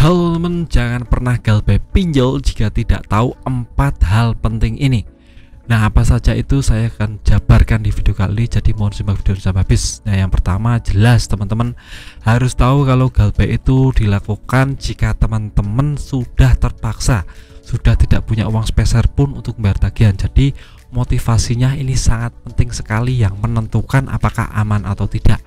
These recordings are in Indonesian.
Halo teman, jangan pernah galbay pinjol jika tidak tahu 4 hal penting ini. Nah, apa saja itu saya akan jabarkan di video kali ini, jadi mohon simak video sampai habis. Nah, yang pertama jelas teman-teman harus tahu kalau galbay itu dilakukan jika teman-teman sudah terpaksa, sudah tidak punya uang sepeser pun untuk membayar tagihan. Jadi motivasinya ini sangat penting sekali yang menentukan apakah aman atau tidak.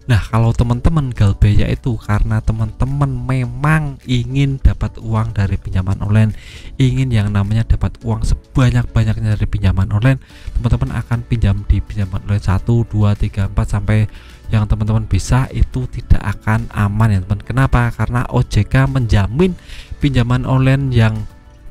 Nah, kalau teman-teman galbay yaitu karena teman-teman memang ingin dapat uang dari pinjaman online, ingin yang namanya dapat uang sebanyak-banyaknya dari pinjaman online, teman-teman akan pinjam di pinjaman online 1, 2, 3, 4 sampai yang teman-teman bisa, itu tidak akan aman ya teman. Kenapa? Karena OJK menjamin pinjaman online yang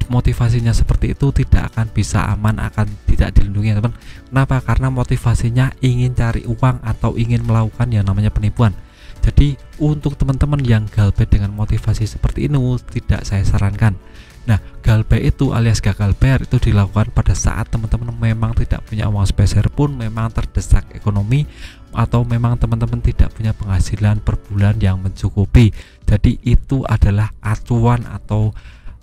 motivasinya seperti itu tidak akan bisa aman, akan tidak dilindungi teman. Kenapa? Karena motivasinya ingin cari uang atau ingin melakukan yang namanya penipuan. Jadi untuk teman-teman yang galbay dengan motivasi seperti ini tidak saya sarankan. Nah, galbay itu alias gagal bayar itu dilakukan pada saat teman-teman memang tidak punya uang sepeser pun, memang terdesak ekonomi, atau memang teman-teman tidak punya penghasilan per bulan yang mencukupi. Jadi itu adalah acuan atau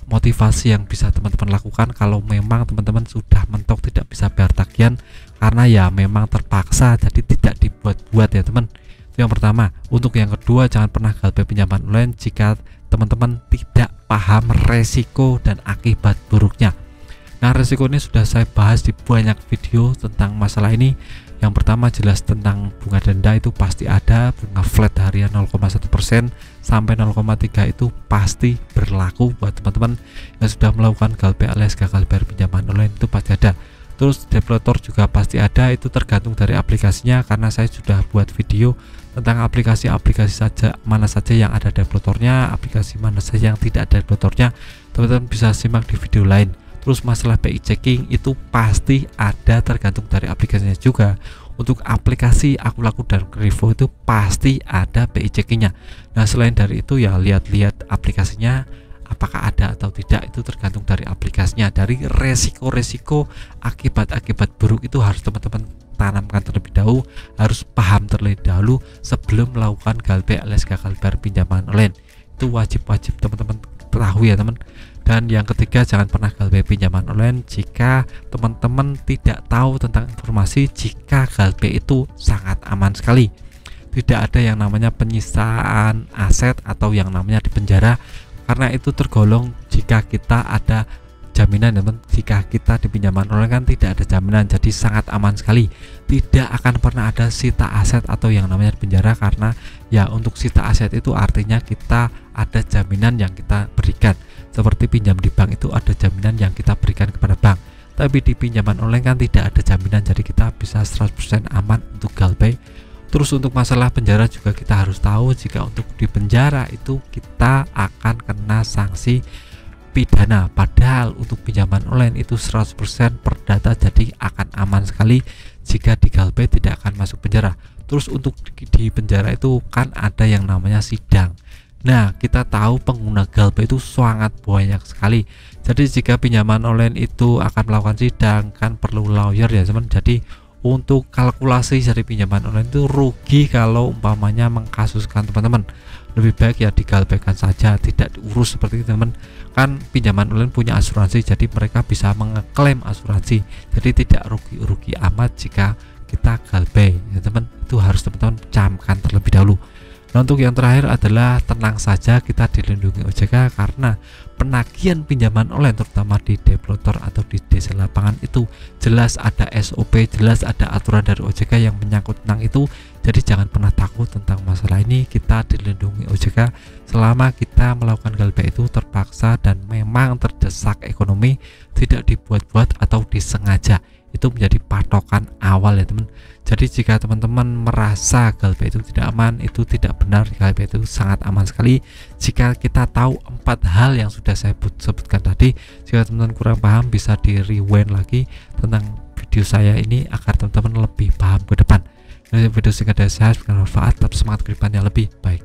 motivasi yang bisa teman-teman lakukan kalau memang teman-teman sudah mentok tidak bisa bayar tagihan karena ya memang terpaksa, jadi tidak dibuat-buat ya teman. Itu yang pertama. Untuk yang kedua, jangan pernah galbay pinjaman online jika teman-teman tidak paham resiko dan akibat buruknya. Nah, resiko ini sudah saya bahas di banyak video tentang masalah ini. Yang pertama jelas tentang bunga denda, itu pasti ada. Bunga flat harian 0,1% sampai 0,3 itu pasti berlaku buat teman-teman yang sudah melakukan galbay alias gagal bayar pinjaman online, itu pasti ada. Terus deplotor juga pasti ada, itu tergantung dari aplikasinya, karena saya sudah buat video tentang aplikasi-aplikasi saja mana saja yang ada deplotornya, aplikasi mana saja yang tidak ada deplotornya, teman-teman bisa simak di video lain. Terus masalah BI checking itu pasti ada, tergantung dari aplikasinya juga. Untuk aplikasi Akulaku dan Krivo itu pasti ada BI checkingnya. Nah, selain dari itu ya lihat-lihat aplikasinya apakah ada atau tidak, itu tergantung dari aplikasinya. Dari resiko-resiko akibat-akibat buruk itu harus teman-teman tanamkan terlebih dahulu, harus paham terlebih dahulu sebelum melakukan galbay alias gagal bayar pinjaman online. Itu wajib teman-teman ketahui ya teman. Dan yang ketiga, jangan pernah galbay pinjaman online jika teman-teman tidak tahu tentang informasi jika galbay itu sangat aman sekali. Tidak ada yang namanya penyisaan aset atau yang namanya dipenjara, karena itu tergolong jika kita ada jaminan teman. Jika kita di pinjaman online kan tidak ada jaminan, jadi sangat aman sekali. Tidak akan pernah ada sita aset atau yang namanya penjara, karena ya untuk sita aset itu artinya kita ada jaminan yang kita berikan. Seperti pinjam di bank itu ada jaminan yang kita berikan kepada bank, tapi di pinjaman online kan tidak ada jaminan, jadi kita bisa 100% aman untuk galbay. Terus untuk masalah penjara juga kita harus tahu, jika untuk di penjara itu kita akan kena sanksi pidana, padahal untuk pinjaman online itu 100% perdata, jadi akan aman sekali. Jika di galbay tidak akan masuk penjara. Terus untuk di penjara itu kan ada yang namanya sidang. Nah, kita tahu pengguna galbay itu sangat banyak sekali. Jadi jika pinjaman online itu akan melakukan sidang kan perlu lawyer ya teman. Jadi untuk kalkulasi dari pinjaman online itu rugi kalau umpamanya mengkasuskan teman-teman. Lebih baik ya digalbaykan saja, tidak diurus seperti itu teman. Kan pinjaman online punya asuransi, jadi mereka bisa mengeklaim asuransi. Jadi tidak rugi-rugi amat jika kita galbay ya teman. Itu harus teman-teman camkan terlebih dahulu. Nah, untuk yang terakhir adalah tenang saja, kita dilindungi OJK karena penagihan pinjaman online terutama di deplotor atau di desa lapangan itu jelas ada SOP, jelas ada aturan dari OJK yang menyangkut tentang itu. Jadi jangan pernah takut tentang masalah ini, kita dilindungi OJK selama kita melakukan galbay itu terpaksa dan memang terdesak ekonomi, tidak dibuat-buat atau disengaja. Itu menjadi patokan awal ya teman. Jadi jika teman-teman merasa galbay itu tidak aman, itu tidak benar. Galbay itu sangat aman sekali jika kita tahu 4 hal yang sudah saya sebutkan tadi. Jika teman-teman kurang paham, bisa di rewind lagi tentang video saya ini agar teman-teman lebih paham ke depan. Ini video singkat dari saya, bermanfaat, tetap semangat ke depannya lebih baik.